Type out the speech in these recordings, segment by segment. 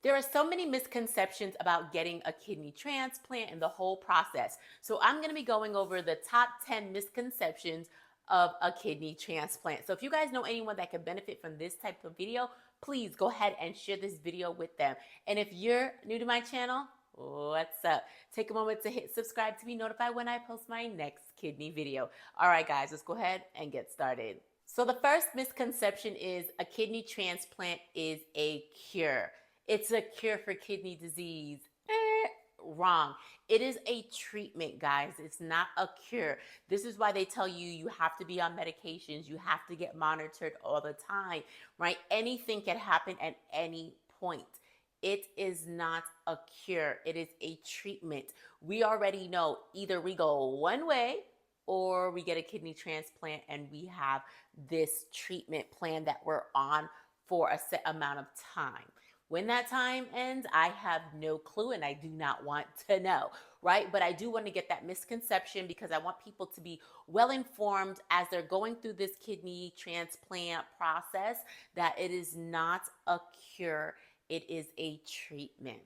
There are so many misconceptions about getting a kidney transplant and the whole process. So I'm going to be going over the top 10 misconceptions of a kidney transplant. So if you guys know anyone that could benefit from this type of video, please go ahead and share this video with them. And if you're new to my channel, what's up? Take a moment to hit subscribe to be notified when I post my next kidney video. All right, guys, let's go ahead and get started. So the first misconception is a kidney transplant is a cure. It's a cure for kidney disease. Wrong. It is a treatment, guys. It's not a cure. This is why they tell you you have to be on medications. You have to get monitored all the time, right? Anything can happen at any point. It is not a cure. It is a treatment. We already know either we go one way or we get a kidney transplant and we have this treatment plan that we're on for a set amount of time. When that time ends, I have no clue and I do not want to know, right? But I do want to get that misconception because I want people to be well informed as they're going through this kidney transplant process that it is not a cure, it is a treatment.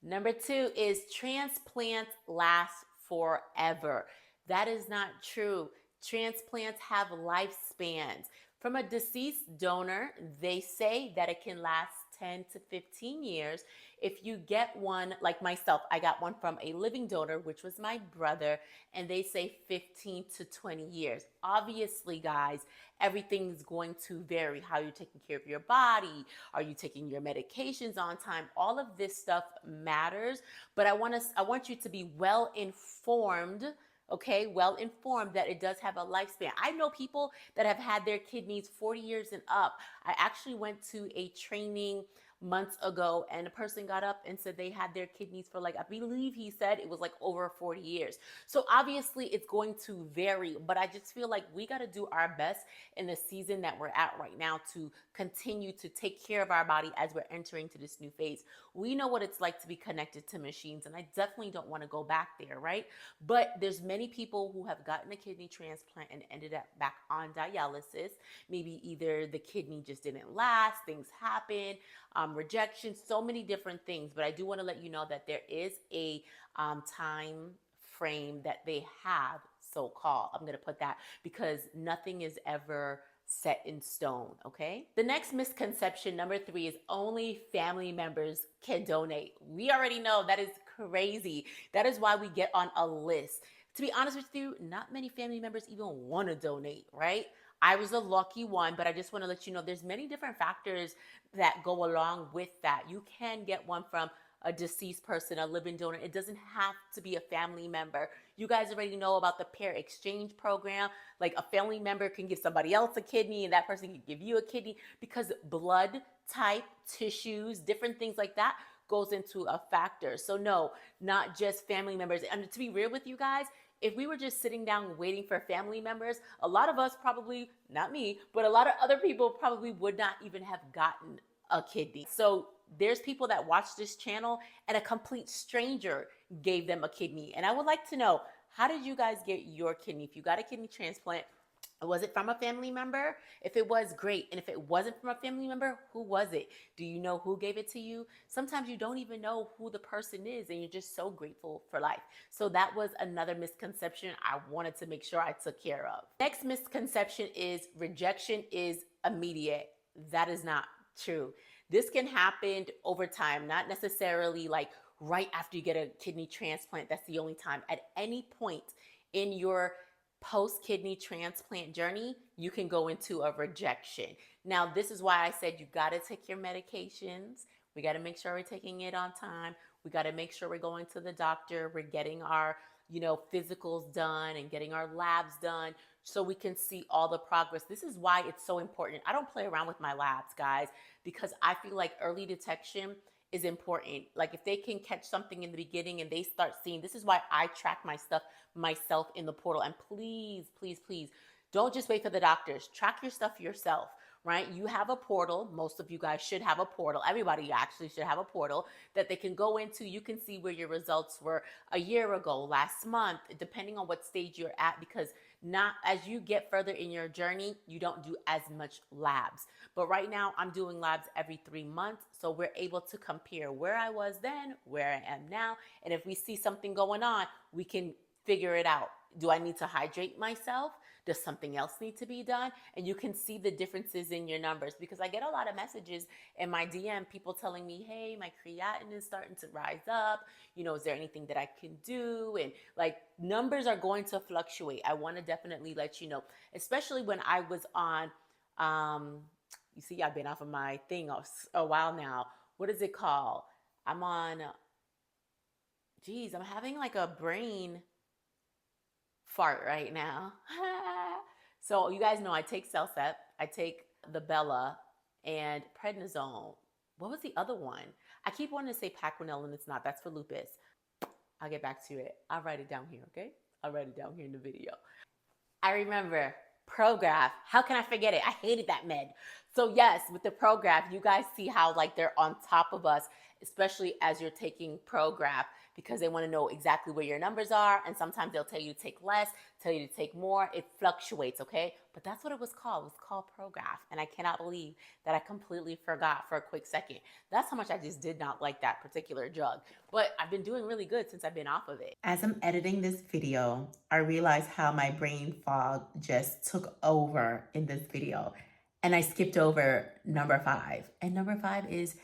Number two is transplants last forever. That is not true. Transplants have lifespans. From a deceased donor, they say that it can last 10 to 15 years. If you get one, like myself, I got one from a living donor, which was my brother, and they say 15 to 20 years. Obviously, guys, everything's going to vary. How you're taking care of your body, are you taking your medications on time? All of this stuff matters, but I want you to be well informed. Okay, well informed that it does have a lifespan. I know people that have had their kidneys 40 years and up. I actually went to a training months ago and a person got up and said they had their kidneys for like, I believe he said it was like over 40 years. So obviously it's going to vary, but I just feel like we got to do our best in the season that we're at right now to continue to take care of our body as we're entering to this new phase. We know what it's like to be connected to machines, and I definitely don't want to go back there, right? But there's many people who have gotten a kidney transplant and ended up back on dialysis. Maybe either the kidney just didn't last, things happen, rejection, so many different things. But I do want to let you know that there is a time frame that they have, so-called. I'm going to put that because nothing is ever set in stone, okay? The next misconception, number 3, is only family members can donate. We already know that is crazy. That is why we get on a list. To be honest with you, not many family members even want to donate, right? I was a lucky one, but I just want to let you know there's many different factors that go along with that. You can get one from a deceased person, a living donor. It doesn't have to be a family member. You guys already know about the pair exchange program. Like a family member can give somebody else a kidney and that person can give you a kidney because blood type, tissues, different things like that goes into a factor. So no, not just family members. And to be real with you guys, if we were just sitting down waiting for family members, a lot of us probably, not me, but a lot of other people probably would not even have gotten a kidney. So there's people that watch this channel and a complete stranger gave them a kidney. And I would like to know, how did you guys get your kidney? If you got a kidney transplant, was it from a family member? If it was, great. And if it wasn't from a family member, who was it? Do you know who gave it to you? Sometimes you don't even know who the person is and you're just so grateful for life. So that was another misconception I wanted to make sure I took care of. Next misconception is rejection is immediate. That is not true. This can happen over time, not necessarily like right after you get a kidney transplant. That's the only time. At any point in your post-kidney transplant journey, you can go into a rejection. Now, this is why I said you got to take your medications. We got to make sure we're taking it on time. We got to make sure we're going to the doctor. We're getting our, physicals done and getting our labs done so we can see all the progress. This is why it's so important. I don't play around with my labs, guys, because I feel like early detection is important. Like if they can catch something in the beginning and they start seeing, this is why I track my stuff myself in the portal. And please, please, please don't just wait for the doctors. Track your stuff yourself, right? You have a portal. Most of you guys should have a portal. Everybody actually should have a portal that they can go into. You can see where your results were a year ago, last month, depending on what stage you're at, because Not as you get further in your journey, you don't do as much labs. But right now, I'm doing labs every 3 months. So we're able to compare where I was then, where I am now. And if we see something going on, we can figure it out. Do I need to hydrate myself? Does something else need to be done? And you can see the differences in your numbers, because I get a lot of messages in my DM, people telling me, hey, my creatinine is starting to rise up. Is there anything that I can do? And like, numbers are going to fluctuate. I want to definitely let you know, especially when I was on, you see, I've been off of my thing a while now. What is it called? I'm on, I'm having like a brain fart right now. So you guys know I take Cellcept, I take the Bella and prednisone. What was the other one? I keep wanting to say Pacronel and it's not. That's for lupus. I'll get back to it. I'll write it down here, okay? I'll write it down here in the video. I remember Prograf. How can I forget it? I hated that med. So yes, with the Prograf, you guys see how like they're on top of us, especially as you're taking Prograf, because they want to know exactly where your numbers are. And sometimes they'll tell you to take less, tell you to take more. It fluctuates, okay? But that's what it was called. It was called Prograf. And I cannot believe that I completely forgot for a quick second. That's how much I just did not like that particular drug. But I've been doing really good since I've been off of it. As I'm editing this video, I realized how my brain fog just took over in this video. And I skipped over number 5. And number 5 is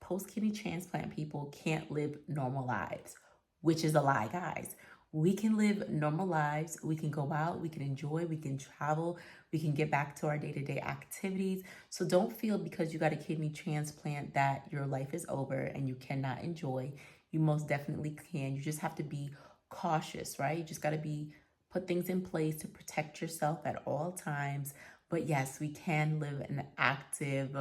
post-kidney transplant people can't live normal lives, which is a lie, guys. We can live normal lives. We can go out, we can enjoy, we can travel, we can get back to our day-to-day activities. So don't feel because you got a kidney transplant that your life is over and you cannot enjoy. You most definitely can. You just have to be cautious, right? You just got to put things in place to protect yourself at all times. But yes, we can live an active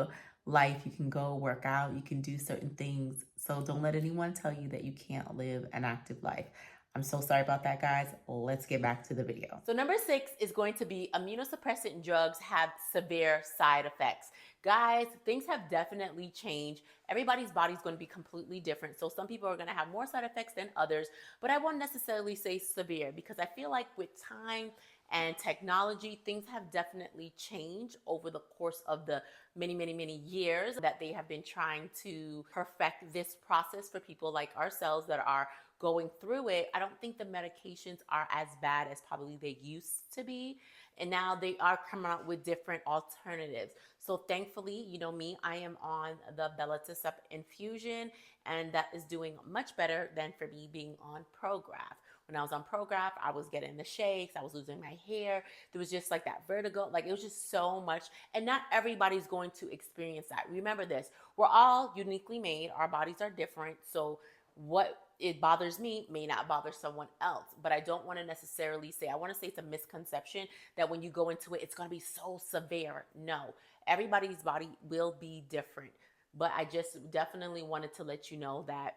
life. You can go work out, you can do certain things. So don't let anyone tell you that you can't live an active life. I'm so sorry about that, guys. Let's get back to the video. So number 6 is going to be immunosuppressant drugs have severe side effects. Guys, things have definitely changed. Everybody's body is going to be completely different. So some people are going to have more side effects than others, but I won't necessarily say severe, because I feel like with time and technology, things have definitely changed over the course of the many years that they have been trying to perfect this process for people like ourselves that are going through it. I don't think the medications are as bad as probably they used to be. And now they are coming out with different alternatives. So thankfully, me, I am on the Belatacept infusion, and that is doing much better than for me being on Prograf. When I was on Prograf, I was getting the shakes, I was losing my hair. There was just like that vertigo. Like, it was just so much. And not everybody's going to experience that. Remember this, we're all uniquely made. Our bodies are different. So what it bothers me may not bother someone else. But I don't want to necessarily say, I want to say it's a misconception that when you go into it, it's going to be so severe. No, everybody's body will be different. But I just definitely wanted to let you know that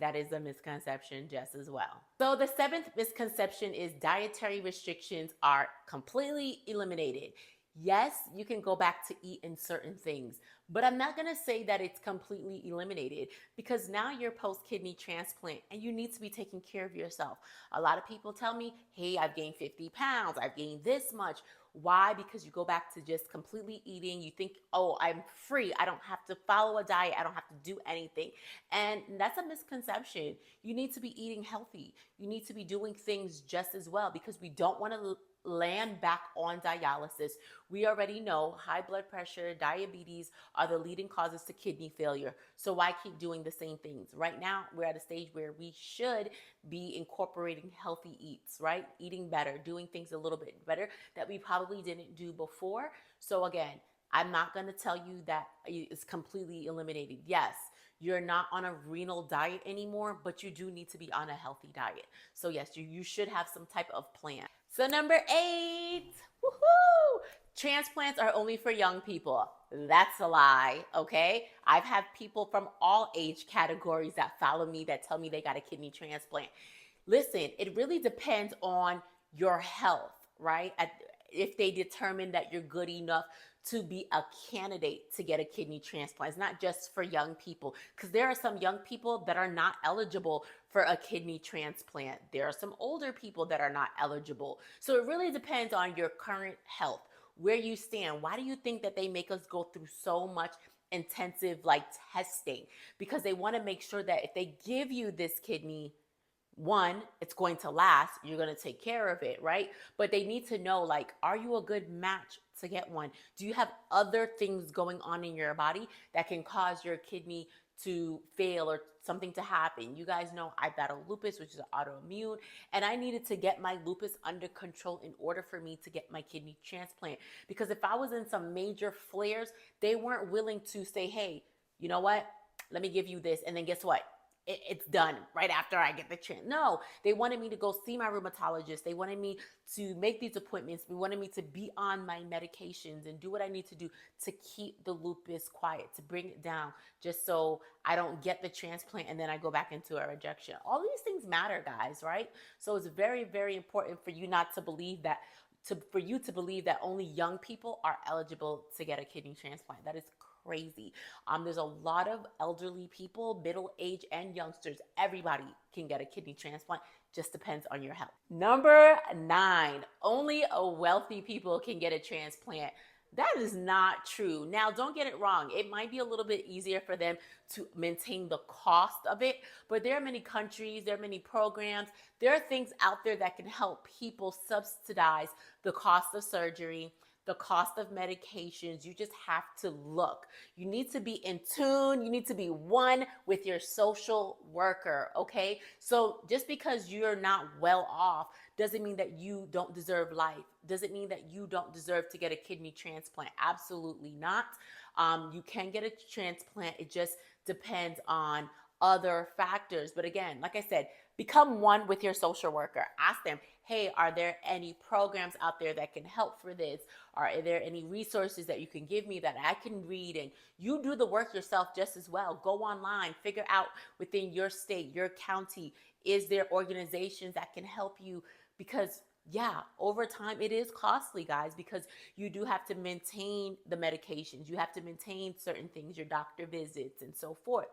that is a misconception just as well. So the 7th misconception is dietary restrictions are completely eliminated. Yes, you can go back to eat in certain things, but I'm not going to say that it's completely eliminated, because now you're post-kidney transplant and you need to be taking care of yourself. A lot of people tell me, hey, I've gained 50 pounds, I've gained this much. Why? Because you go back to just completely eating. You think, oh, I'm free. I don't have to follow a diet. I don't have to do anything. And that's a misconception. You need to be eating healthy. You need to be doing things just as well, because we don't want to land back on dialysis. We already know high blood pressure, diabetes are the leading causes to kidney failure. So why keep doing the same things? Right now, we're at a stage where we should be incorporating healthy eats, right? Eating better, doing things a little bit better that we probably didn't do before. So again, I'm not going to tell you that it's completely eliminated. Yes, you're not on a renal diet anymore, but you do need to be on a healthy diet. So yes, you should have some type of plan. So number 8, woohoo! Transplants are only for young people. That's a lie, okay? I've had people from all age categories that follow me that tell me they got a kidney transplant. Listen, it really depends on your health, right? If they determine that you're good enough to be a candidate to get a kidney transplant. It's not just for young people, because there are some young people that are not eligible for a kidney transplant. There are some older people that are not eligible. So it really depends on your current health, where you stand. Why do you think that they make us go through so much intensive like testing? Because they want to make sure that if they give you this kidney, one, it's going to last, you're going to take care of it, right? But they need to know, like, are you a good match to get one? Do you have other things going on in your body that can cause your kidney to fail or something to happen? You guys know I battle lupus, which is an autoimmune, and I needed to get my lupus under control in order for me to get my kidney transplant. Because if I was in some major flares, they weren't willing to say, hey, you know what? Let me give you this. And then guess what? It's done right after I get the chance. No, they wanted me to go see my rheumatologist. They wanted me to make these appointments. They wanted me to be on my medications and do what I need to do to keep the lupus quiet, to bring it down, just so I don't get the transplant and then I go back into a rejection. All these things matter, guys, right? So it's very, very important for you not to believe that, for you to believe that only young people are eligible to get a kidney transplant. That is crazy. There's a lot of elderly people, middle age and youngsters. Everybody can get a kidney transplant. Just depends on your health. Number 9, only wealthy people can get a transplant. That is not true. Now, don't get it wrong. It might be a little bit easier for them to maintain the cost of it, but there are many countries, there are many programs, there are things out there that can help people subsidize the cost of surgery, the cost of medications. You just have to look. You need to be in tune. You need to be one with your social worker, okay? So just because you're not well off doesn't mean that you don't deserve life. Doesn't mean that you don't deserve to get a kidney transplant. Absolutely not. You can get a transplant. It just depends on other factors. But again, like I said, become one with your social worker. Ask them, hey, are there any programs out there that can help for this? Are there any resources that you can give me that I can read? And you do the work yourself just as well. Go online, figure out within your state, your county, is there organizations that can help you? Because yeah, over time it is costly, guys, because you do have to maintain the medications. You have to maintain certain things, your doctor visits and so forth.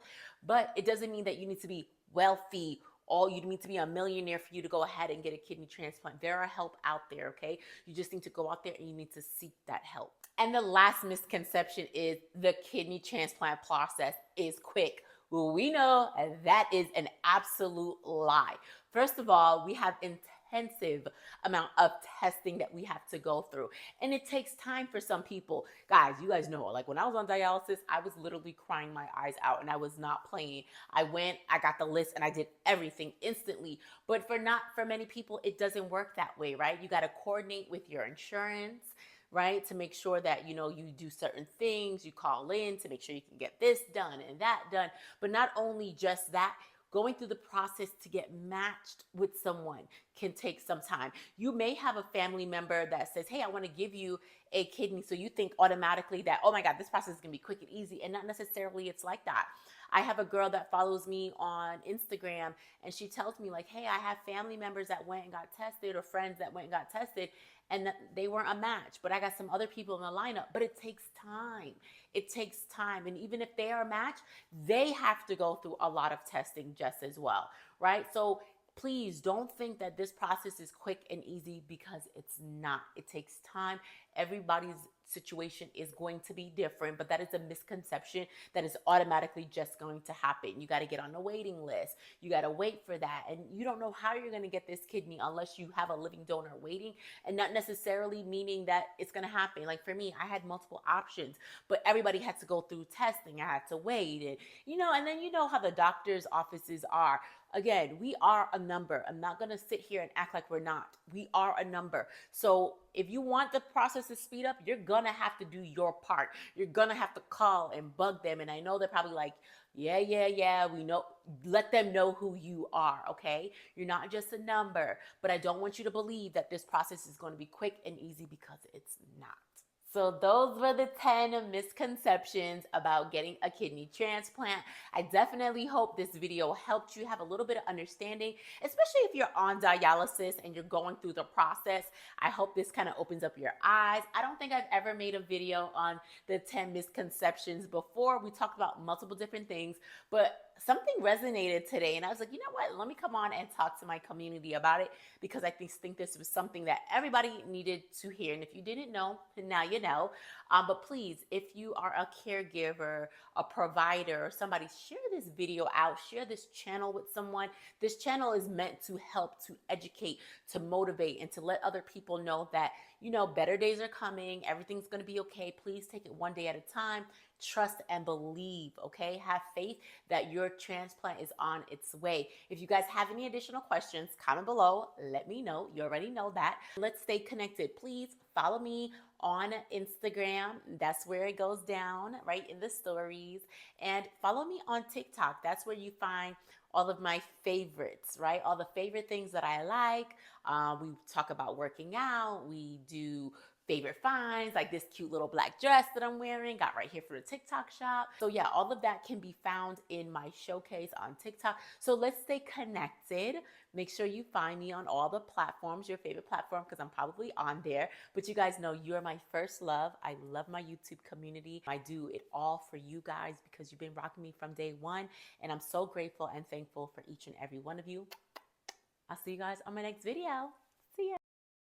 But it doesn't mean that you need to be wealthy, all you need to be a millionaire for you to go ahead and get a kidney transplant. There are help out there, okay? You just need to go out there and you need to seek that help. And the last misconception is the kidney transplant process is quick. Well, we know that is an absolute lie. First of all, we have intensive amount of testing that we have to go through, and it takes time for some people. Guys, you guys know, like when I was on dialysis, I was literally crying my eyes out, and I was not playing. I got the list, and I did everything instantly. But for many people, it doesn't work that way, right? You got to coordinate with your insurance, right, to make sure that you do certain things. You call in to make sure you can get this done and that done. But not only just that, going through the process to get matched with someone can take some time. You may have a family member that says, hey, I want to give you a kidney. So you think automatically that, oh my God, this process is going to be quick and easy. And not necessarily it's like that. I have a girl that follows me on Instagram, and she tells me like, hey, I have family members that went and got tested, or friends that went and got tested, and they weren't a match. But I got some other people in the lineup. But it takes time. It takes time. And even if they are a match, they have to go through a lot of testing just as well, right? So please don't think that this process is quick and easy, because it's not. It takes time. Everybody's situation is going to be different, but that is a misconception that is automatically just going to happen. You got to get on the waiting list. You got to wait for that. And you don't know how you're going to get this kidney unless you have a living donor waiting, and not necessarily meaning that it's going to happen. Like for me, I had multiple options, but everybody had to go through testing. I had to wait, and then how the doctor's offices are. Again, we are a number. I'm not going to sit here and act like we're not. We are a number. So if you want the process to speed up, you're going to have to do your part. You're going to have to call and bug them. And I know they're probably like, yeah, we know. Let them know who you are, okay? You're not just a number. But I don't want you to believe that this process is going to be quick and easy, because it's not. So those were the 10 misconceptions about getting a kidney transplant. I definitely hope this video helped you have a little bit of understanding, especially if you're on dialysis and you're going through the process. I hope this kind of opens up your eyes. I don't think I've ever made a video on the 10 misconceptions before. We talked about multiple different things, but something resonated today and I was like, you know what, let me come on and talk to my community about it, because I think this was something that everybody needed to hear. And if you didn't know, now you know. But please, if you are a caregiver, a provider, or somebody, share this video out, share this channel with someone. This channel is meant to help, to educate, to motivate, and to let other people know that, you know, better days are coming. Everything's going to be okay. Please take it one day at a time. Trust and believe, okay? Have faith that your transplant is on its way. If you guys have any additional questions, comment below. Let me know. You already know that. Let's stay connected. Please follow me on Instagram. That's where it goes down, right in the stories. And follow me on TikTok. That's where you find all of my favorites, right? All the favorite things that I like. We talk about working out. We do favorite finds, like this cute little black dress that I'm wearing, got right here for the TikTok shop. So yeah, all of that can be found in my showcase on TikTok. So let's stay connected. Make sure you find me on all the platforms, your favorite platform, because I'm probably on there. But you guys know you're my first love. I love my YouTube community. I do it all for you guys because you've been rocking me from day one. And I'm so grateful and thankful for each and every one of you. I'll see you guys on my next video. See ya.